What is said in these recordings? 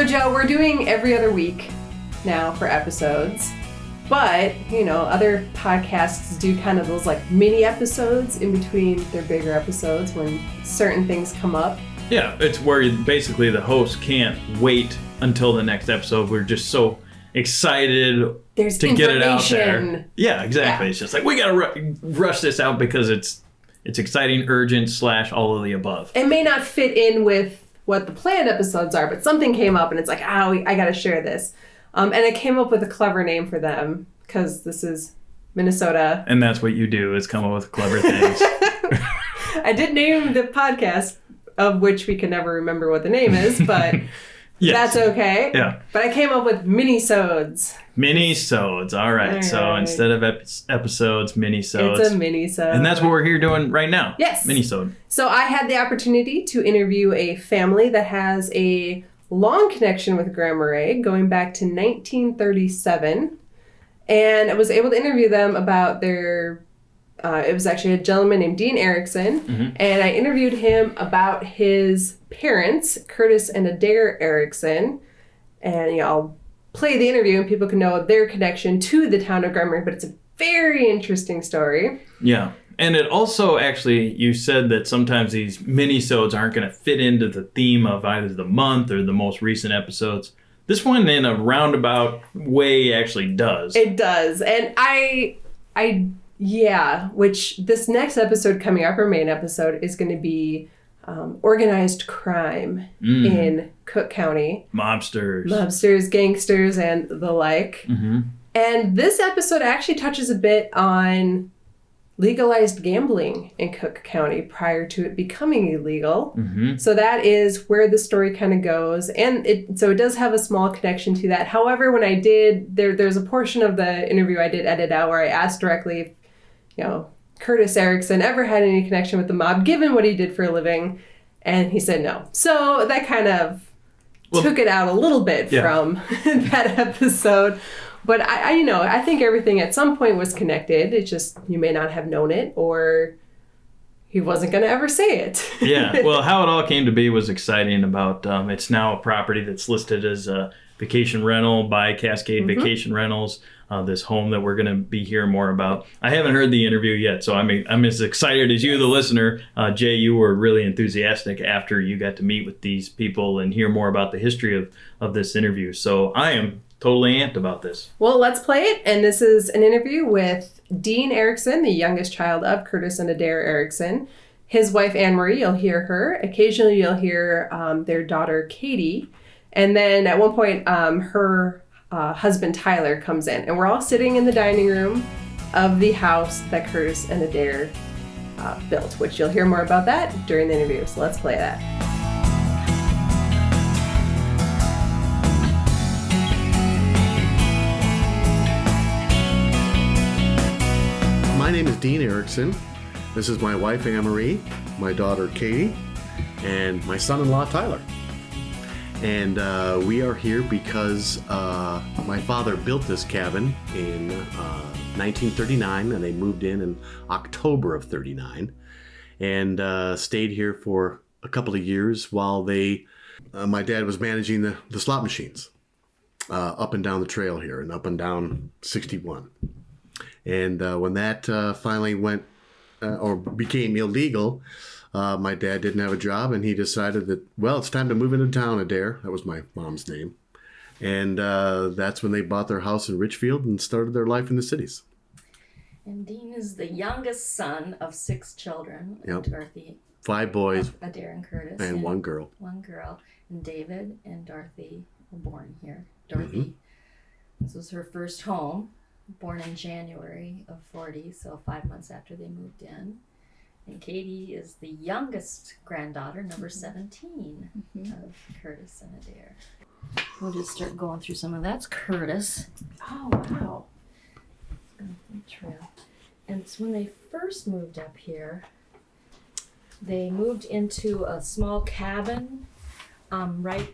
So, Joe, we're doing every other week now for episodes. But, other podcasts do kind of those like mini episodes in between their bigger episodes when certain things come up. Yeah, it's where basically the host can't wait until the next episode. We're just so excited to get it out there. Yeah, exactly. Yeah. It's just like, we got to rush this out because it's exciting, urgent, / all of the above. It may not fit in with what the planned episodes are, but something came up and it's like, I got to share this. And I came up with a clever name for them because this is Minnesota. And that's what you do, is come up with clever things. I did name the podcast, of which we can never remember what the name is, but yes. That's okay. Yeah. But I came up with minisodes. Minisodes, all right. So instead of episodes, minisodes. It's a minisode. And that's what we're here doing right now. Yes. Minisode. So I had the opportunity to interview a family that has a long connection with Grand Marais, going back to 1937. And I was able to interview them about their... it was actually a gentleman named Dean Erickson, mm-hmm. and I interviewed him about his parents, Curtis and Adair Erickson. And I'll play the interview and people can know their connection to the town of Grand Marais, but it's a very interesting story. Yeah. And it also actually, you said that sometimes these minisodes aren't going to fit into the theme of either the month or the most recent episodes. This one, in a roundabout way, actually does. It does. And which this next episode coming up, our main episode, is going to be organized crime in Cook County. Mobsters, gangsters, and the like. Mm-hmm. And this episode actually touches a bit on legalized gambling in Cook County prior to it becoming illegal. Mm-hmm. So that is where the story kind of goes. And it does have a small connection to that. However, when I did, there's a portion of the interview I did edit out where I asked directly if, Curtis Erickson ever had any connection with the mob, given what he did for a living. And he said no. So that kind of took it out a little bit from that episode. But I think everything at some point was connected. It's just, you may not have known it, or he wasn't going to ever say it. Yeah. Well, how it all came to be was exciting. About it's now a property that's listed as a vacation rental by Cascade mm-hmm. Vacation Rentals. This home that we're going to be hearing more about. I haven't heard the interview yet, so I'm as excited as you, the listener. Jay, you were really enthusiastic after you got to meet with these people and hear more about the history of this interview. So I am totally amped about this. Well, let's play it. And this is an interview with Dean Erickson, the youngest child of Curtis and Adair Erickson. His wife, Anne-Marie, you'll hear her. Occasionally, you'll hear their daughter, Katie. And then at one point, her husband, Tyler, comes in. And we're all sitting in the dining room of the house that Curtis and Adair built, which you'll hear more about that during the interview. So let's play that. My name is Dean Erickson. This is my wife, Anne-Marie, my daughter, Katie, and my son-in-law, Tyler. And we are here because my father built this cabin in 1939, and they moved in October of 39, and stayed here for a couple of years while my dad was managing the slot machines up and down the trail here and up and down 61. And when that finally went or became illegal, my dad didn't have a job, and he decided that, it's time to move into town, Adair. That was my mom's name. And that's when they bought their house in Richfield and started their life in the cities. And Dean is the youngest son of 6 children. Yep. Dorothy. 5 boys. Adair and Curtis. And 1 girl. 1 girl. And David and Dorothy were born here. Dorothy, mm-hmm. This was her first home, born in January of 40, so 5 months after they moved in. And Katie is the youngest granddaughter, number 17 mm-hmm. of Curtis and Adair. We'll just start going through some of that's Curtis. Oh, wow. Trail. And so when they first moved up here, they moved into a small cabin, right?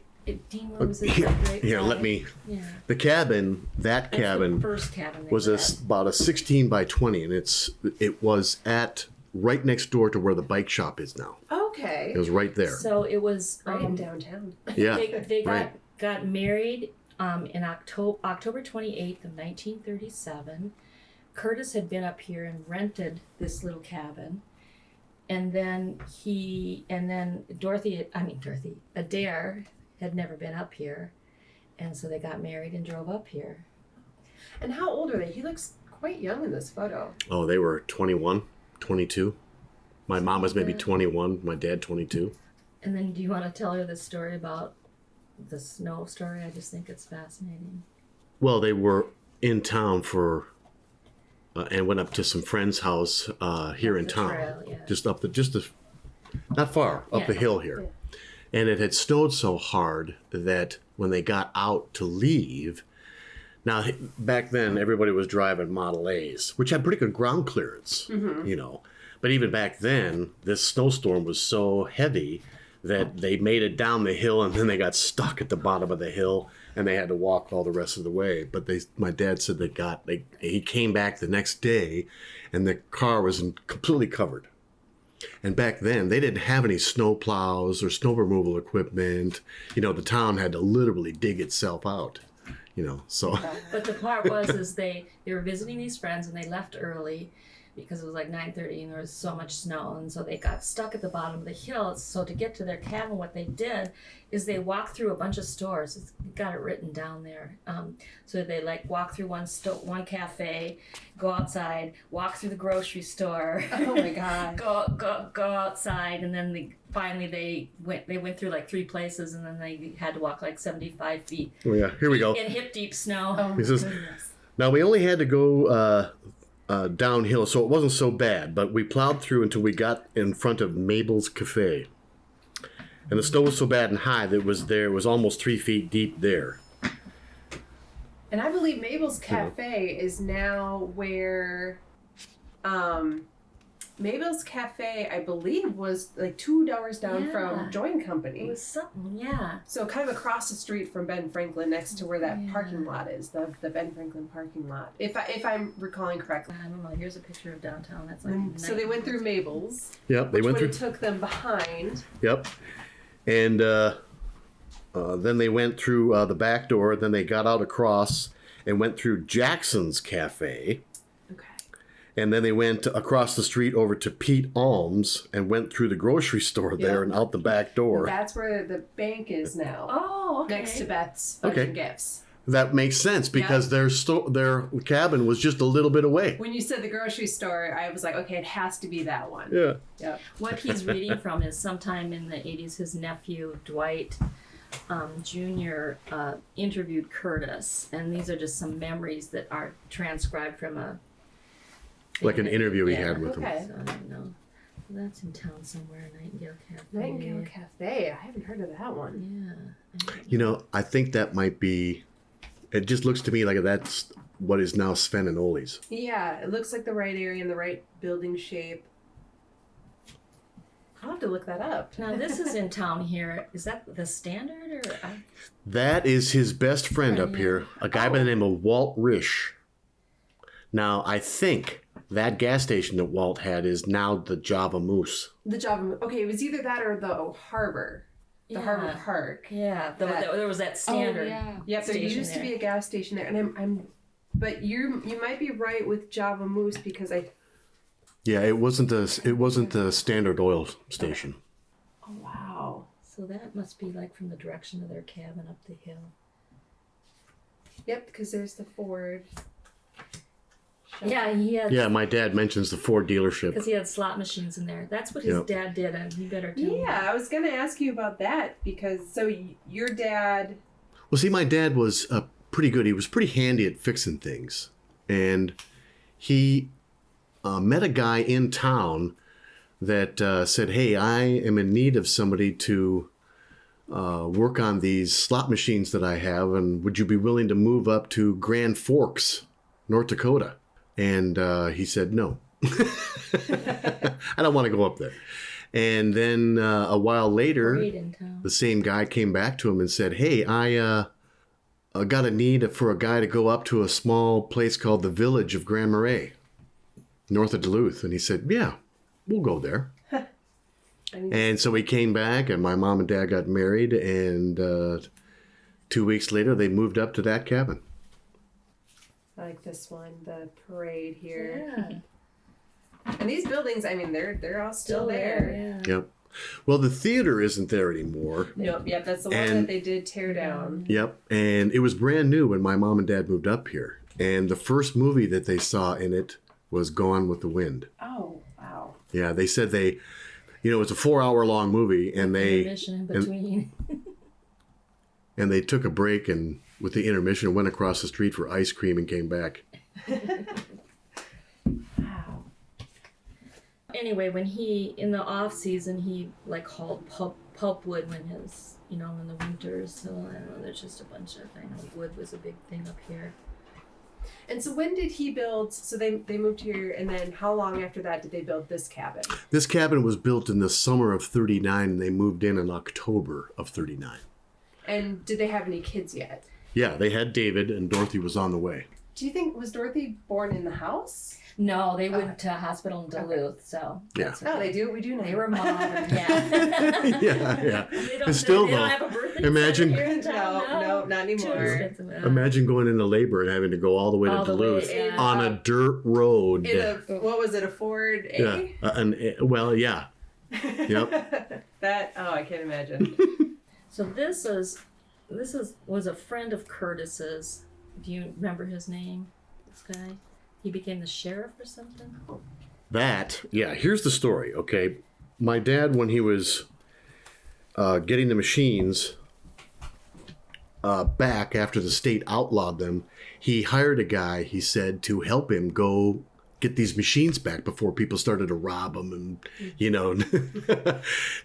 Dean, what was it? Here, let me. Yeah. The cabin, that cabin, the first cabin was about a 16 by 20, and it was right next door to where the bike shop is now. Okay. It was right there. So it was right in downtown. Yeah. They got got married in October 28th of 1937. Curtis had been up here and rented this little cabin. And then Adair had never been up here. And so they got married and drove up here. And how old are they? He looks quite young in this photo. Oh, they were 21, 22. My mom was maybe 21, my dad 22. And then do you want to tell her the story about the snow story? I just think it's fascinating. Well, they were in town for, and went up to some friend's house here in town. Trail, yeah. Not far, up the hill here. Yeah. And it had snowed so hard that when they got out to leave, now back then everybody was driving Model A's, which had pretty good ground clearance, you know. But even back then, this snowstorm was so heavy that they made it down the hill and then they got stuck at the bottom of the hill and they had to walk all the rest of the way. But my dad said he came back the next day and the car was completely covered. And back then, they didn't have any snow plows or snow removal equipment. You know, the town had to literally dig itself out, you know, so. But the part was they were visiting these friends and they left early because it was like 9:30 and there was so much snow. And so they got stuck at the bottom of the hill. So to get to their cabin, what they did is they walked through a bunch of stores. It's got it written down there. So they walk through one cafe, go outside, walk through the grocery store. Oh my God. go outside, and then they went through like 3 places, and then they had to walk like 75 feet. Oh yeah, here we go. In hip deep snow. Oh my goodness. Now we only had to go downhill, so it wasn't so bad, but we plowed through until we got in front of Mabel's Cafe. And the snow was so bad and high that it was almost 3 feet deep there. And I believe Mabel's Cafe is now where Mabel's Cafe, I believe, was like 2 doors down from Join Company. It was something, yeah. So kind of across the street from Ben Franklin, next to where that parking lot is, the Ben Franklin parking lot. If I'm recalling correctly. I don't know. Here's a picture of downtown. That's like So they went through Mabel's. Yep, they went through. Took them behind. Yep, and then they went through the back door. Then they got out across and went through Jackson's Cafe. Okay. And then they went across the street over to Pete Alms and went through the grocery store there and out the back door. That's where the bank is now. Oh, okay. Next to Beth's Fudge Gifts. That makes sense because their cabin was just a little bit away. When you said the grocery store, I was like, okay, it has to be that one. Yeah. Yep. What he's reading from is sometime in the 80s, his nephew, Dwight Jr., interviewed Curtis. And these are just some memories that are transcribed from an interview he had with him. So I don't know. That's in town somewhere, Nightingale Cafe. Nightingale Cafe. I haven't heard of that one. Yeah. You know, I think that might be. It just looks to me like that's what is now Sven and Ole's. Yeah, it looks like the right area and the right building shape. I'll have to look that up. Now this is in town here. Is that the Standard or? That is his best friend up here, a guy by the name of Walt Risch. Now I think that gas station that Walt had is now the Java Moose. The Java. Okay, it was either that or the Harbor. The Harbor Park. Yeah, there was that Standard. Yep, there used to be a gas station there, and but you might be right with Java Moose because I. Yeah, it wasn't the Standard Oil station. Oh wow! So that must be like from the direction of their cabin up the hill. Yep, because there's the Ford. Yeah, he had. Yeah, my dad mentions the Ford dealership because he had slot machines in there. That's what his dad did, and you better tell me. Yeah, I was going to ask you about that because your dad. Well, see, my dad was pretty good. He was pretty handy at fixing things, and he met a guy in town that said, "Hey, I am in need of somebody to work on these slot machines that I have, and would you be willing to move up to Grand Forks, North Dakota?" And he said, "No, I don't want to go up there." And then a while later, the same guy came back to him and said, "Hey, I got a need for a guy to go up to a small place called the Village of Grand Marais, north of Duluth." And he said, "Yeah, we'll go there." And so he came back, and my mom and dad got married, and 2 weeks later, they moved up to that cabin. I like this one, the parade here. Yeah. And these buildings, I mean, they're all still there. Yeah. Yep. Well, the theater isn't there anymore. Nope, yep, that's the one that they did tear down. Yep. And it was brand new when my mom and dad moved up here. And the first movie that they saw in it was Gone with the Wind. Oh, wow. Yeah, they said it's a 4-hour-long movie, and Intermission in between. and they took a break and with the intermission went across the street for ice cream and came back. Wow. Anyway, when in the off season, he hauled pulpwood when in the winters. So I don't know, there's just a bunch of, I know wood was a big thing up here. And so when did he build, so they moved here, and then how long after that did they build this cabin? This cabin was built in the summer of 39, and they moved in October of 39. And did they have any kids yet? Yeah, they had David, and Dorothy was on the way. Do you think, was Dorothy born in the house? No, they went to a hospital in Duluth, so. Yeah. They do? We do know. They were modern, yeah. Yeah. They Still, don't though, have a birthing imagine- center here in town, No, not anymore. Too expensive. Imagine going into labor and having to go all the way to All the Duluth way, yeah. on a dirt road. What was it, a Ford A? Yeah. Yeah. Yep. I can't imagine. So this was a friend of Curtis's. Do you remember his name? This guy? He became the sheriff or something? Here's the story, okay? My dad, when he was getting the machines back after the state outlawed them, he hired a guy, he said, to help him go get these machines back before people started to rob them and,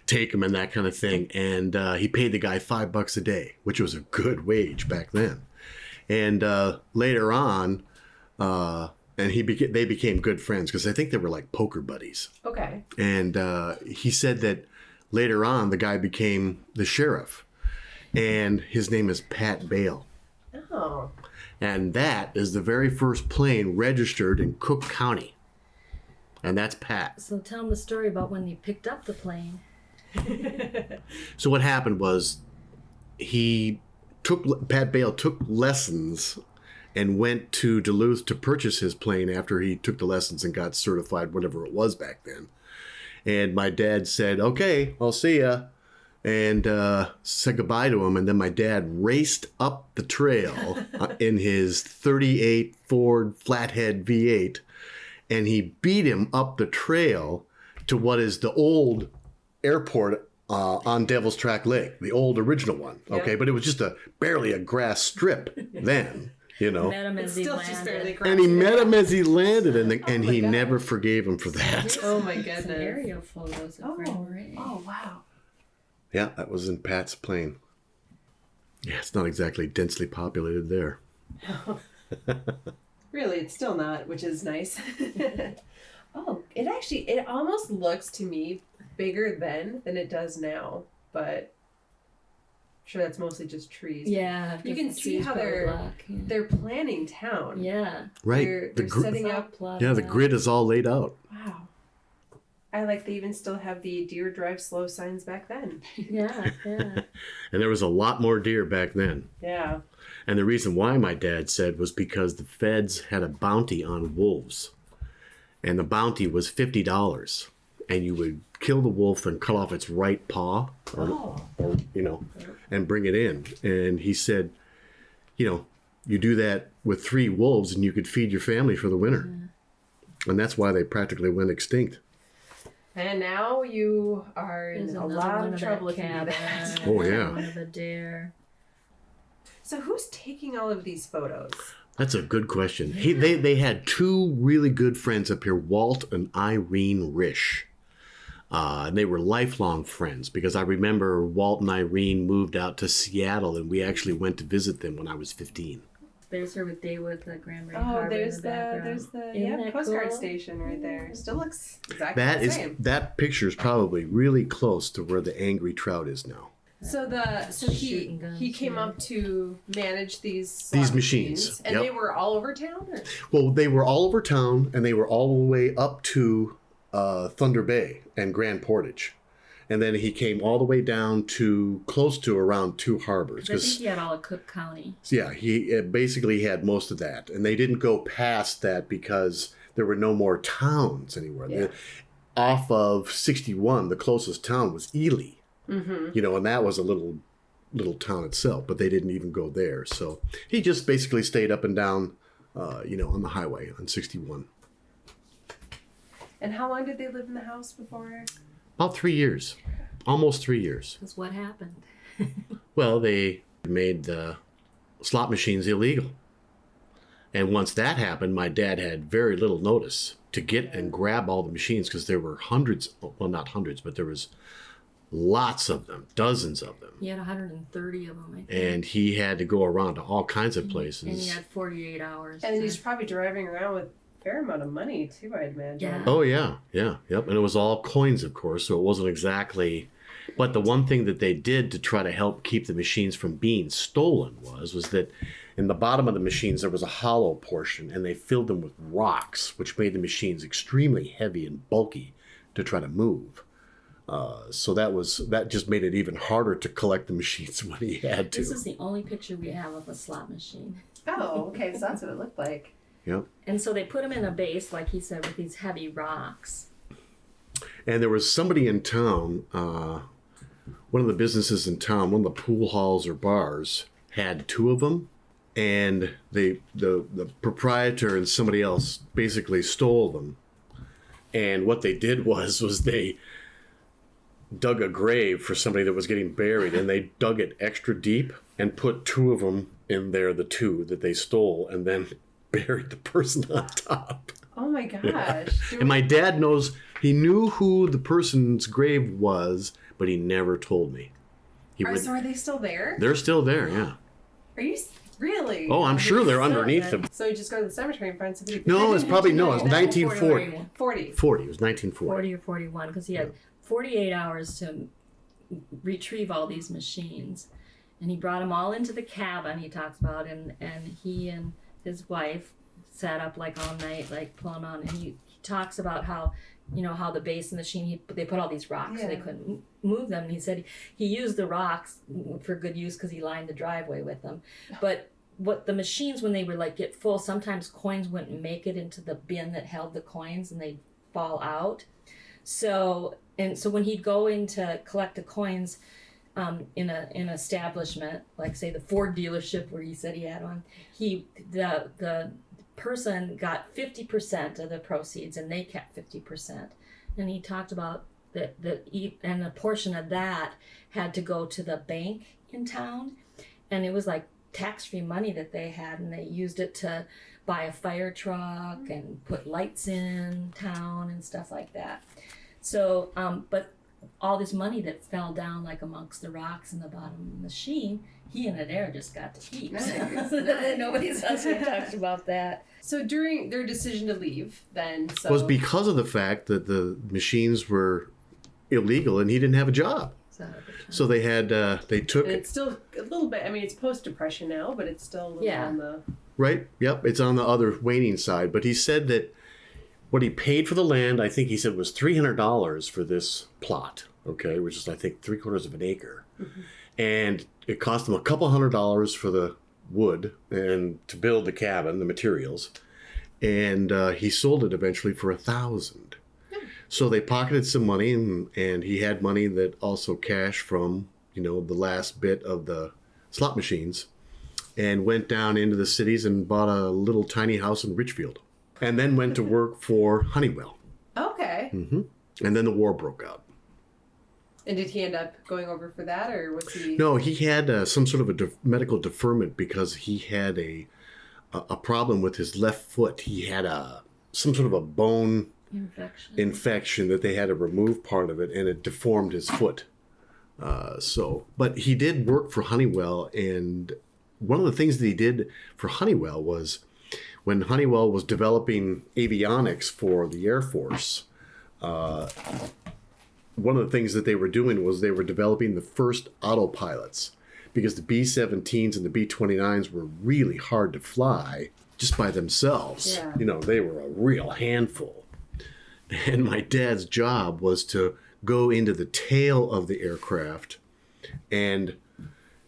take them and that kind of thing. And he paid the guy $5 a day, which was a good wage back then. And later on, they became good friends because I think they were like poker buddies. Okay. And he said that later on, the guy became the sheriff. And his name is Pat Bale. Oh. And that is the very first plane registered in Cook County. And that's Pat. So tell him the story about when you picked up the plane. So what happened was Pat Bale took lessons and went to Duluth to purchase his plane after he took the lessons and got certified, whatever it was back then. And my dad said, okay, I'll see ya. And said goodbye to him. And then my dad raced up the trail in his 38 Ford Flathead V8. And he beat him up the trail to what is the old airport on Devil's Track Lake, the old original one. Okay, Yeah. but it was just barely a grass strip then. Met him It's as he still just landed. barely And grassy. he met him as he landed, and my he God. never forgave him for that. Oh my Some goodness. aerial photos of Grand Marais. Oh, wow. Yeah, that was in Pat's plane. Yeah, it's not exactly densely populated there. Really, it's still not, which is nice. It almost looks to me bigger then than it does now, but I'm sure that's mostly just trees. Yeah. You can the see trees how probably they're block, yeah. they're planning town. Yeah. Right. They're setting up. The grid is all laid out. Wow. I like they even still have the deer drive slow signs back then. Yeah, yeah. And there was a lot more deer back then. Yeah. And the reason why my dad said was because the feds had a bounty on wolves. And the bounty was $50. And you would kill the wolf and cut off its right paw or and bring it in. And he said, you do that with 3 wolves and you could feed your family for the winter. Yeah. And that's why they practically went extinct. And now you are There's in a another lot one of of trouble that if you do cabin. that. Oh, yeah. One of Adair. So who's taking all of these photos? That's a good question. They had 2 really good friends up here, Walt and Irene Risch. And they were lifelong friends because I remember Walt and Irene moved out to Seattle and we actually went to visit them when I was 15. There's her with Day with the Grand Marais Oh, Harbor there's in the background. Isn't that Coast Guard cool? station right there. Still looks exactly the same. That picture is probably really close to where the angry trout is now. So Shooting guns, he came yeah. up to manage these These machines, and yep. they were all over town. Or? Well, they were all over town and they were all the way up to Thunder Bay and Grand Portage. And then he came all the way down to close to around Two Harbors. I think he had all of Cook County. Yeah, he basically had most of that. And they didn't go past that because there were no more towns anywhere. Yeah. Off of 61, the closest town was Ely. You know, and that was a little town itself, but they didn't even go there. So he just basically stayed up and down, you know, on the highway on 61. And how long did they live in the house before? About 3 years. Almost 3 years. Because what happened? Well, they made the slot machines illegal. And once that happened, my dad had very little notice to get and grab all the machines because there were hundreds, well, not hundreds, but there was lots of them, dozens of them. He had 130 of them, I think. And he had to go around to all kinds of places. And he had 48 hours. And he's probably driving around with a fair amount of money, too, I'd imagine. Yeah. Oh, yeah, yep. And it was all coins, of course, so it wasn't exactly... But the one thing that they did to try to help keep the machines from being stolen was that in the bottom of the machines there was a hollow portion, and they filled them with rocks, which made the machines extremely heavy and bulky to try to move. So that just made it even harder to collect the machines when he had to. This is the only picture we have of a slot machine. Oh, okay, so that's what it looked like. Yep. And so they put him in a base, like he said, with these heavy rocks. And there was somebody in town, one of the businesses in town, one of the pool halls or bars, had two of them. And the proprietor and somebody else basically stole them. And what they did was they dug a grave for somebody that was getting buried, and they dug it extra deep and put two of them in there, the two that they stole, and then buried the person on top. Oh my gosh. And my dad he knew who the person's grave was, but he never told me. So are they still there? They're still there, yeah. Are you really? Oh, I'm sure they're underneath them. So you just go to the cemetery and find somebody. No, it's 1940. 40. It was 1940. 40 or 41, because he had 48 hours to retrieve all these machines. And he brought them all into the cabin, he talks about, and he and his wife sat up like all night, like plumb on, and he talks about how, you know, how the base in the machine, they put all these rocks so they couldn't move them. And he said he used the rocks for good use because he lined the driveway with them. But what the machines, when they were like get full, sometimes coins wouldn't make it into the bin that held the coins and they'd fall out. So when he'd go in to collect the coins in an establishment, like say the Ford dealership where he said he had one, the person got 50% of the proceeds and they kept 50%. And he talked about that and a portion of that had to go to the bank in town, and it was like tax-free money that they had, and they used it to buy a fire truck and put lights in town and stuff like that. So but all this money that fell down like amongst the rocks in the bottom of the machine, he and Adair just got to keep. Nice. Nobody else talks about that. So during their decision to leave, then was because of the fact that the machines were illegal and he didn't have a job. So they had they took. And it's still a little bit. I mean, it's post-depression now, but it's still a little on the right. Yep, it's on the other waning side. But he said that what he paid for the land, I think he said, was $300 for this plot. Okay, which is I think 3/4 of an acre, and it cost him a couple $100 for the wood and to build the cabin, the materials, and he sold it eventually for $1,000. So they pocketed some money, and he had money that also cash from, you know, the last bit of the slot machines, and went down into the cities and bought a little tiny house in Richfield, and then went to work for Honeywell. Okay. And then the war broke out. And did he end up going over for that, or was he? No, he had some sort of a medical deferment because he had a problem with his left foot. He had some sort of a bone infection that they had to remove part of it, and it deformed his foot. But he did work for Honeywell, and one of the things that he did for Honeywell was when Honeywell was developing avionics for the Air Force. One of the things that they were doing was they were developing the first autopilots, because the B-17s and the B-29s were really hard to fly just by themselves. Yeah. You know, they were a real handful. And my dad's job was to go into the tail of the aircraft, and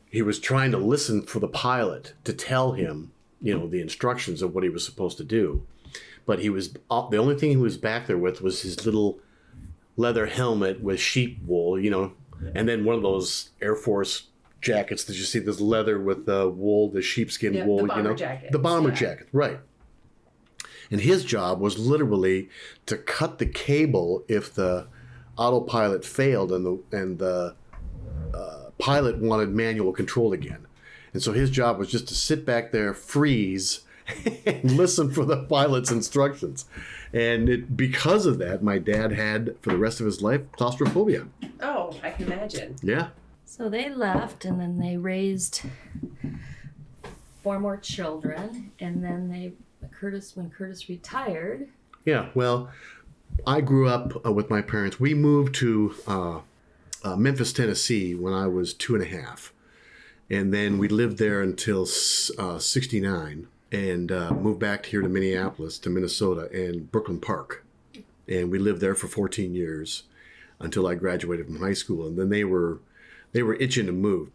he was trying to listen for the pilot to tell him, the instructions of what he was supposed to do. But the only thing he was back there with was his little leather helmet with sheep wool, and then one of those Air Force jackets that you see, this leather with the wool, the sheepskin wool, the bomber jacket. The bomber jacket, right. And his job was literally to cut the cable if the autopilot failed and the pilot wanted manual control again. And so his job was just to sit back there, freeze, and listen for the pilot's instructions. And because of that, my dad had, for the rest of his life, claustrophobia. Oh, I can imagine. Yeah. So they left, and then they raised 4 more children, and then when Curtis retired. Yeah, well, I grew up with my parents. We moved to Memphis, Tennessee when I was 2.5. And then we lived there until 69 and moved back here to Minneapolis, to Minnesota, and Brooklyn Park. And we lived there for 14 years until I graduated from high school. And then they were itching to move.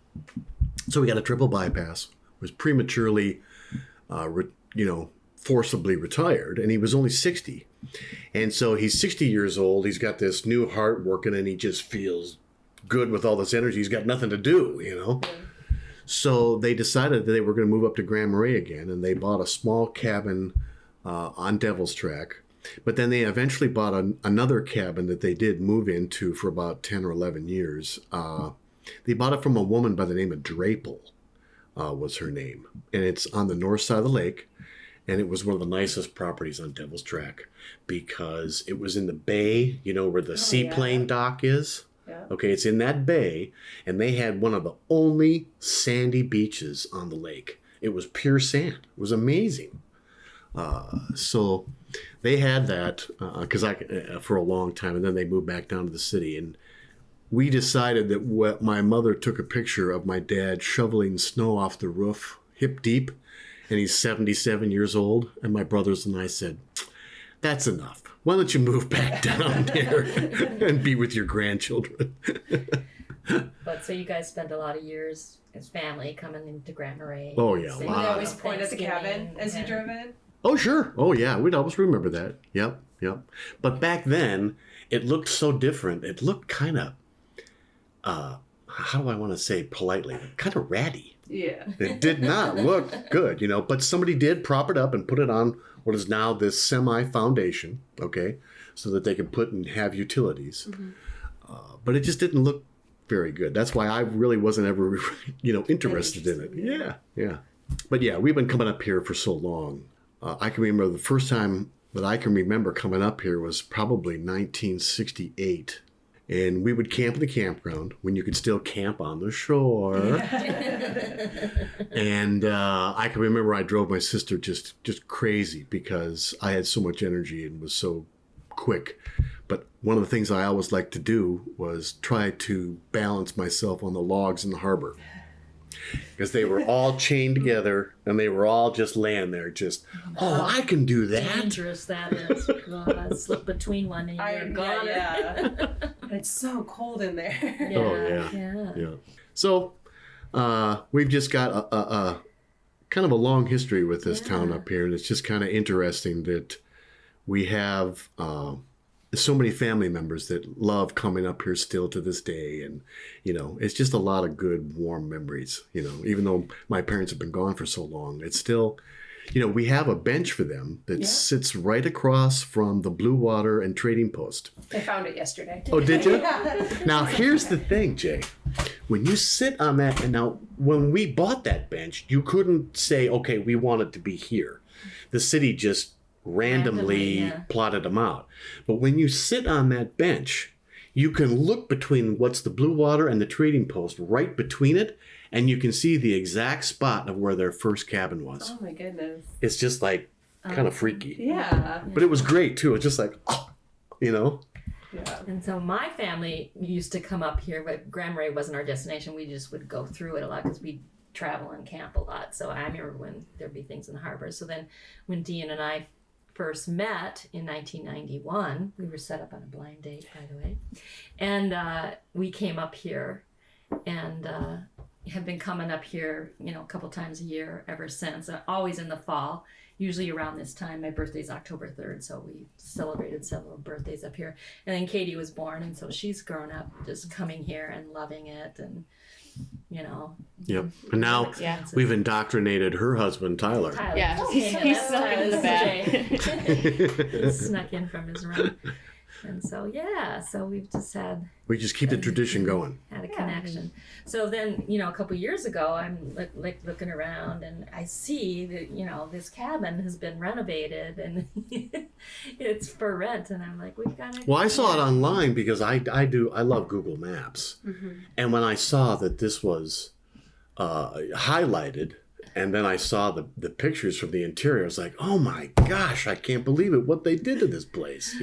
So we got a triple bypass, was prematurely, forcibly retired, and he was only 60. And so he's 60 years old. He's got this new heart working, and he just feels good with all this energy. He's got nothing to do, So they decided that they were going to move up to Grand Marais again, and they bought a small cabin on Devil's Track. But then they eventually bought another cabin that they did move into for about 10 or 11 years. They bought it from a woman by the name of Drapel, was her name. And it's on the north side of the lake. And it was one of the nicest properties on Devil's Track because it was in the bay, where the seaplane dock is. Yeah. Okay, it's in that bay, and they had one of the only sandy beaches on the lake. It was pure sand. It was amazing. So they had that because for a long time, and then they moved back down to the city. And we decided that my mother took a picture of my dad shoveling snow off the roof, hip deep, and he's 77 years old. And my brothers and I said, "That's enough. Why don't you move back down here and be with your grandchildren?" But so you guys spent a lot of years as family coming into Grand Marais. Oh, yeah. Would they always point at the cabin as you drove in? Oh, sure. Oh, yeah. We'd always remember that. Yep. But back then, it looked so different. It looked kind of, how do I want to say politely, kind of ratty. Yeah. It did not look good, but somebody did prop it up and put it on what is now this semi-foundation, okay, so that they could put and have utilities. Mm-hmm. But it just didn't look very good. That's why I really wasn't ever, interested in it. Yeah. But yeah, we've been coming up here for so long. I can remember the first time that I can remember coming up here was probably 1968. And we would camp in the campground when you could still camp on the shore. And I can remember I drove my sister just crazy because I had so much energy and was so quick. But one of the things I always liked to do was try to balance myself on the logs in the harbor. Because they were all chained together and they were all just laying there I can do that. Dangerous that is. God, slip between one and you're gone. Yeah. It's so cold in there. Yeah. So we've just got a kind of a long history with this town up here, and it's just kind of interesting that we have so many family members that love coming up here still to this day, and it's just a lot of good warm memories. Even though my parents have been gone for so long, it's still we have a bench for them that sits right across from the Blue Water and Trading Post. I found it yesterday. Oh, did you? Now, here's the thing, Jay. When you sit on that, and now, when we bought that bench, you couldn't say, okay, we want it to be here. The city just randomly plotted them out. But when you sit on that bench, you can look between what's the Blue Water and the Trading Post, right between it, and you can see the exact spot of where their first cabin was. Oh, my goodness. It's just like kind of freaky. Yeah. But it was great, too. It's just like, Yeah. And so my family used to come up here, but Grand Marais wasn't our destination. We just would go through it a lot because we'd travel and camp a lot. So I remember when there'd be things in the harbor. So then when Dean and I first met in 1991. We were set up on a blind date, by the way. And we came up here and have been coming up here, a couple times a year ever since, always in the fall, usually around this time. My birthday's October 3rd, so we celebrated several birthdays up here. And then Katie was born, and so she's grown up just coming here and loving it, and Yep. And now we've indoctrinated her husband, Tyler. Yeah, he's snuck in the back. He snuck in from his room. And so, we just keep the tradition going. Had a connection. So then, a couple years ago, I'm looking around and I see that, this cabin has been renovated and it's for rent. And I'm like, we've got to. Well, I saw it online because I love Google Maps. Mm-hmm. And when I saw that this was highlighted, and then I saw the pictures from the interior, I was like, oh my gosh, I can't believe it, what they did to this place,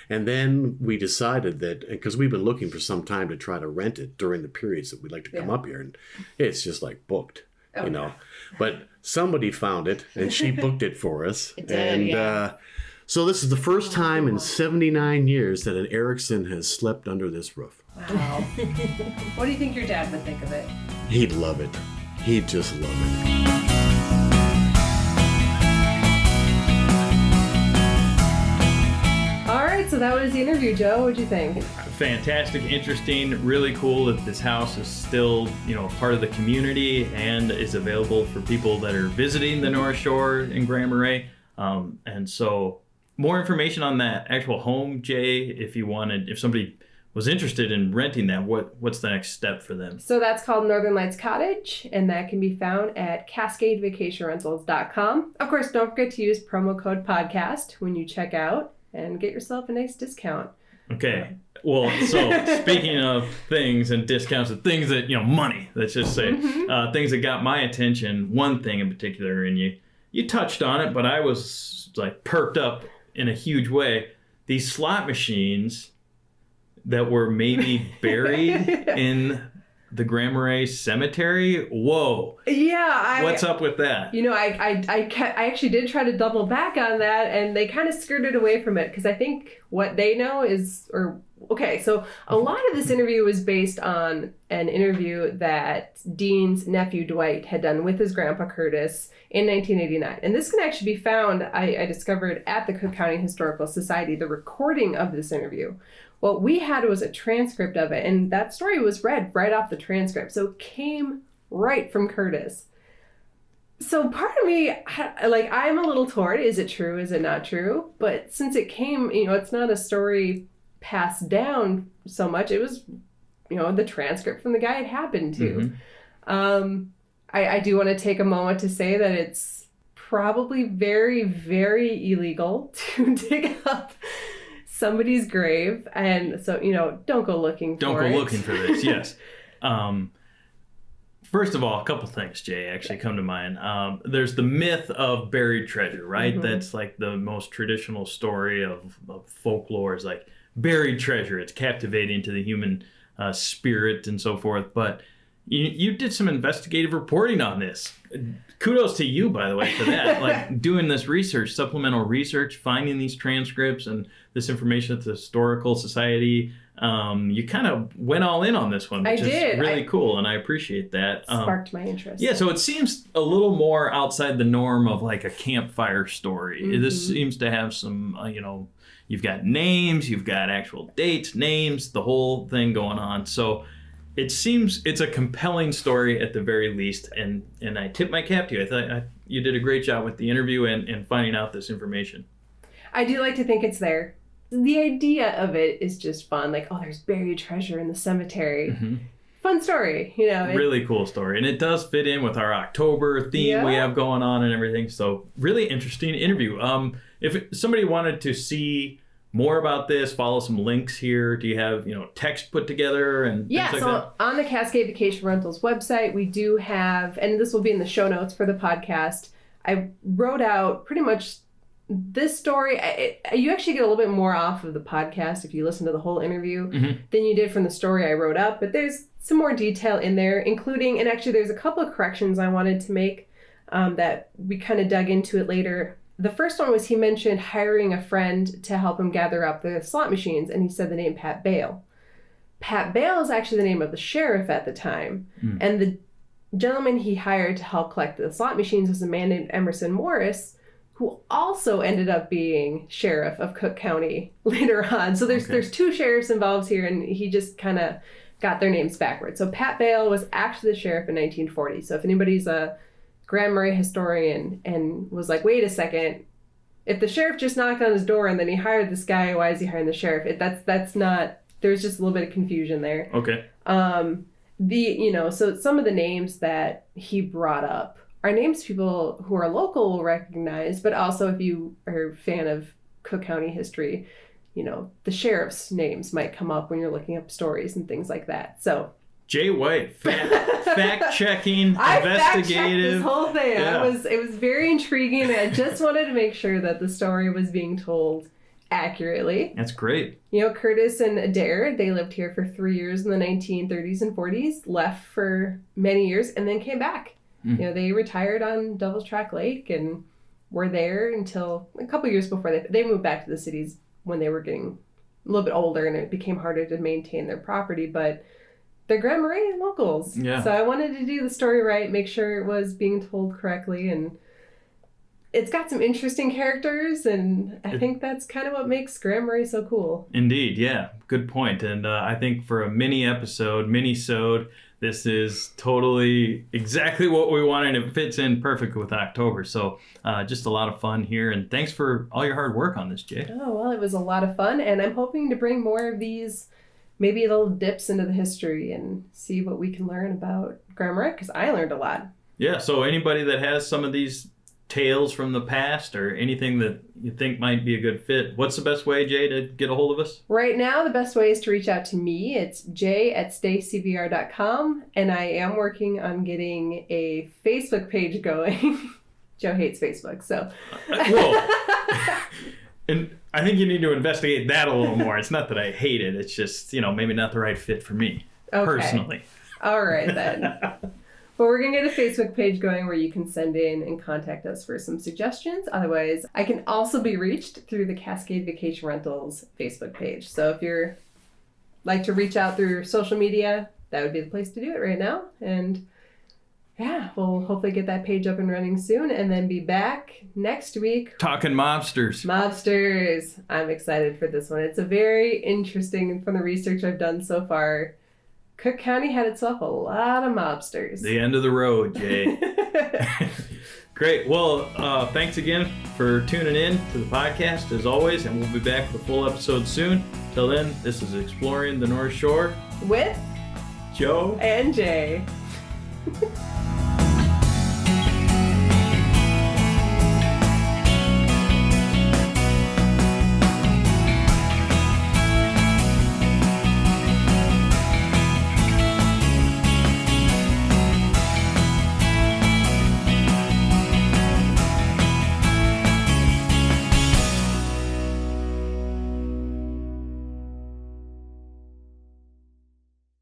And then we decided that, because we've been looking for some time to try to rent it during the periods that we'd like to come up here, and it's just like booked, But somebody found it, and she booked it for us. It did, so this is the first time in 79 years that an Erickson has slept under this roof. Wow. What do you think your dad would think of it? He'd love it. He'd just love it. All right, so that was the interview, Joe. What'd you think? Fantastic, interesting, really cool that this house is still, part of the community and is available for people that are visiting the North Shore in Grand Marais. And so more information on that actual home, Jaye, if somebody was interested in renting that, what's the next step for them? So that's called Northern Lights Cottage, and that can be found at CascadeVacationRentals.com. Of course, don't forget to use promo code podcast when you check out and get yourself a nice discount. Okay. Well, so speaking of things and discounts and things that, money, let's just say, things that got my attention, one thing in particular, and you touched on it, but I was like perked up in a huge way. These slot machines that were maybe buried in the Grand Marais cemetery. Whoa. Yeah. What's up with that? I actually did try to double back on that, and they kind of skirted away from it because I think what they know is, so a lot of this interview was based on an interview that Dean's nephew Dwight had done with his grandpa Curtis in 1989. And this can actually be found, I discovered, at the Cook County Historical Society, the recording of this interview. What we had was a transcript of it, and that story was read right off the transcript. So it came right from Curtis. So part of me, I'm a little torn. Is it true? Is it not true? But since it came, it's not a story passed down so much. It was, the transcript from the guy it happened to. Mm-hmm. I do want to take a moment to say that it's probably very, very illegal to dig up somebody's grave, and so don't go looking for it. Don't go looking for this. Yes. First of all, a couple things, Jaye, actually come to mind. There's the myth of buried treasure, right? Mm-hmm. That's like the most traditional story of folklore, is like buried treasure. It's captivating to the human spirit and so forth. But you did some investigative reporting on this. Kudos to you, by the way, for that. Like doing this research, supplemental research, finding these transcripts and this information at the Historical Society. You kind of went all in on this one, which is really cool, and I appreciate that. Sparked my interest. Yeah, so it seems a little more outside the norm of like a campfire story. Mm-hmm. This seems to have some, you've got names, you've got actual dates, names, the whole thing going on. So it seems it's a compelling story at the very least, and I tip my cap to you. I thought you did a great job with the interview and finding out this information. I do like to think it's there. The idea of it is just fun. Like, there's buried treasure in the cemetery. Mm-hmm. Fun story, Really cool story. And it does fit in with our October theme we have going on and everything. So really interesting interview. If somebody wanted to see more about this, follow some links here. Do you have, text put together and things like that? On the Cascade Vacation Rentals website, we do have, and this will be in the show notes for the podcast, I wrote out pretty much this story. You actually get a little bit more off of the podcast if you listen to the whole interview than you did from the story I wrote up, but there's some more detail in there, including, and actually there's a couple of corrections I wanted to make that we kind of dug into it later. the first one was he mentioned hiring a friend to help him gather up the slot machines, and he said the name Pat Bale. Pat Bale is actually the name of the sheriff at the time, and the gentleman he hired to help collect the slot machines was a man named Emerson Morris, who also ended up being sheriff of Cook County later on. So there's two sheriffs involved here, and he just kind of got their names backwards. So Pat Bale was actually the sheriff in 1940. So if anybody's a Grand Marais historian and was like, wait a second, if the sheriff just knocked on his door and then he hired this guy, why is he hiring the sheriff? That's not, there's just a little bit of confusion there. Okay. So some of the names that he brought up are names people who are local will recognize, but also if you are a fan of Cook County history, the sheriff's names might come up when you're looking up stories and things like that. So Jaye White, fact-checking, investigative. I fact-checked this whole thing. Yeah. It was very intriguing. I just wanted to make sure that the story was being told accurately. That's great. Curtis and Adair, they lived here for 3 years in the 1930s and 40s, left for many years, and then came back. They retired on Devil's Track Lake and were there until a couple years before they moved back to the cities when they were getting a little bit older and it became harder to maintain their property, but they're Grand Marais locals. Yeah. So I wanted to do the story right, make sure it was being told correctly, and it's got some interesting characters, and I think that's kind of what makes Grand Marais so cool. Indeed, yeah. Good point. And I think for a Minnesode, this is totally exactly what we wanted. It fits in perfect with October. So just a lot of fun here. And thanks for all your hard work on this, Jaye. Oh, well, it was a lot of fun. And I'm hoping to bring more of these, maybe little dips into the history and see what we can learn about Grand Marais, because I learned a lot. Yeah, so anybody that has some of these tales from the past or anything that you think might be a good fit, what's the best way, Jaye, to get a hold of us? Right now, the best way is to reach out to me. It's jay@staycbr.com, and I am working on getting a Facebook page going. Joe hates Facebook, so. Whoa. And I think you need to investigate that a little more. It's not that I hate it. It's just, maybe not the right fit for me, personally. All right, then. But we're going to get a Facebook page going where you can send in and contact us for some suggestions. Otherwise, I can also be reached through the Cascade Vacation Rentals Facebook page. So if you're like to reach out through social media, that would be the place to do it right now. And yeah, we'll hopefully get that page up and running soon and then be back next week. Talking mobsters. Mobsters. I'm excited for this one. It's a very interesting, from the research I've done so far, Cook County had itself a lot of mobsters. The end of the road, Jaye. Great. Well, thanks again for tuning in to the podcast, as always, and we'll be back with a full episode soon. Till then, this is Exploring the North Shore with Joe and Jaye.